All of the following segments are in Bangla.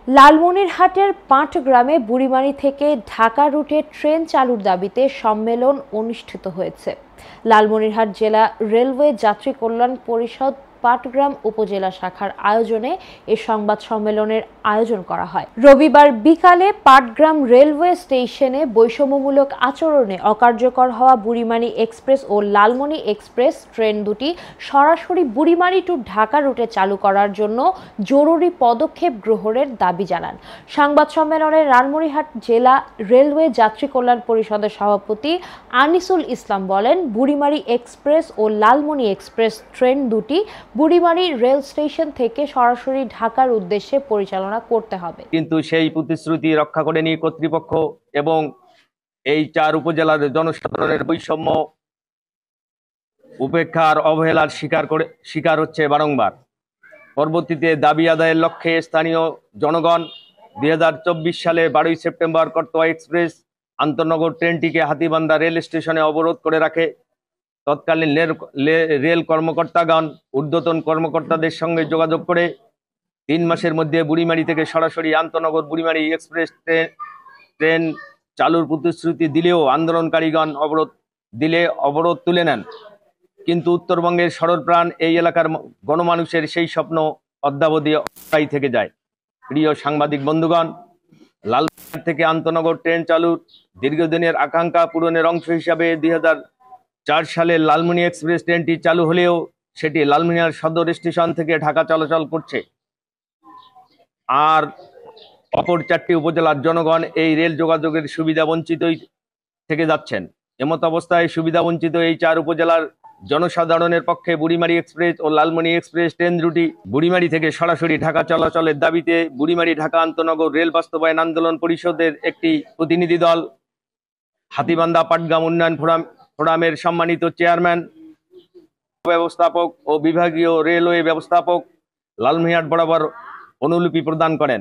লালমনিরহাটের পাটগ্রামে বুড়িমারি থেকে ঢাকা রুটে ট্রেন চালুর দাবিতে সম্মেলন অনুষ্ঠিত হয়েছে। লালমনিরহাট জেলা রেলওয়ে যাত্রী কল্যাণ পরিষদ পাটগ্রাম উপজেলা শাখার আয়োজনে এ সংবাদ সম্মেলনের আয়োজন করা হয়। রবিবার বিকালে পাটগ্রাম রেলওয়ে স্টেশনে বৈষম্যমূলক আচরণে অকার্যকর হওয়া বুড়িমারি এক্সপ্রেস ও লালমনি এক্সপ্রেস ট্রেন দুটি সরাসরি বুড়িমারি টু ঢাকা রুটে চালু করার জন্য জরুরি পদক্ষেপ গ্রহণের দাবি জানান। সংবাদ সম্মেলনে লালমনিরহাট জেলা রেলওয়ে যাত্রী কল্যাণ পরিষদের সভাপতি আনিসুল ইসলাম বলেন, বুড়িমারি এক্সপ্রেস ও লালমনি এক্সপ্রেস ট্রেন দুটি বুড়িমারি রেল স্টেশন থেকে সরাসরি ঢাকার উদ্দেশ্যে পরিচালনা করতে হবে। কিন্তু সেই প্রতিশ্রুতি রক্ষা করেনি কর্তৃপক্ষ এবং এই 4 উপজেলার জনসাধারণের বৈষম্য উপেক্ষার অবহেলার শিকার হচ্ছে বারংবার। পরবর্তীতে দাবি আদায়ের লক্ষ্যে স্থানীয় জনগণ 2024 সালে 12 সেপ্টেম্বর করতোয়া এক্সপ্রেস আন্তনগর ট্রেনটিকে হাতীবান্ধা রেল স্টেশনে অবরোধ করে রাখে। তৎকালীন রেল কর্মকর্তাগণ ঊর্ধ্বতন কর্মকর্তাদের সঙ্গে যোগাযোগ করে 3 মাসের মধ্যে বুড়িমারি থেকে সরাসরি আন্তনগর বুড়িমারি এক্সপ্রেস ট্রেন চালুর প্রতিশ্রুতি দিলেও আন্দোলনকারীগণ অবরোধ তুলে নেন। কিন্তু উত্তরবঙ্গের সরলপ্রাণ এই এলাকার গণমানুষের সেই স্বপ্ন অদ্যাবধি অস্থায়ী থেকে যায়। প্রিয় সাংবাদিক বন্ধুগণ, লালমনিরহাট থেকে আন্তনগর ট্রেন চালুর দীর্ঘদিনের আকাঙ্ক্ষা পূরণের অংশ হিসাবে 2004 সালে লালমনি এক্সপ্রেস ট্রেনটি চালু হলেও সেটি লালমনিরহাট সদর স্টেশন থেকে ঢাকা চলাচল করছে। আর অপর 4টি উপজেলার জনগণ এই রেল যোগাযোগের সুবিধা বঞ্চিতই থেকে যাচ্ছেন। এমত অবস্থায় সুবিধা বঞ্চিত এই 4 উপজেলার জনসাধারণের পক্ষে বুড়িমারি এক্সপ্রেস ও লালমনি এক্সপ্রেস ট্রেন দুটি বুড়িমারি থেকে সরাসরি ঢাকা চলাচলের দাবিতে বুড়িমারি ঢাকা আন্তনগর রেল বাস্তবায়ন আন্দোলন পরিষদের একটি প্রতিনিধি দল হাতীবান্ধা পাটগ্রাম উন্নয়ন ফোরামের সম্মানিত চেয়ারম্যান, ব্যবস্থাপক ও বিভাগীয় রেলওয়ে ব্যবস্থাপক লালমনিরহাট বরাবর অনুলিপি প্রদান করেন।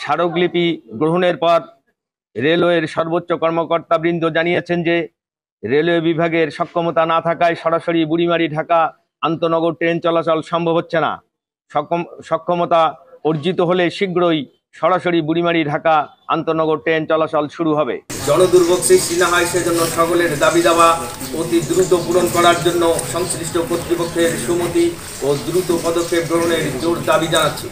স্মারকলিপি গ্রহণের পর রেলওয়ের সর্বোচ্চ কর্মকর্তাবৃন্দ জানিয়েছেন যে রেলওয়ে বিভাগের সক্ষমতা না থাকায় সরাসরি বুড়িমারি ঢাকা আন্তনগর ট্রেন চলাচল সম্ভব হচ্ছে না। সক্ষমতা অর্জিত হলে শীঘ্রই সরাসরি বুড়িমারি ঢাকা আন্তনগর ট্রেন চলাচল শুরু হবে। জনদুর্ভোগ সৃষ্টি না হয় সেজন্য সকলের দাবি দাওয়া অতি দ্রুত পূরণ করার জন্য সংশ্লিষ্ট কর্তৃপক্ষের সম্মতি ও দ্রুত পদক্ষেপ গ্রহণের জোর দাবি জানাচ্ছি।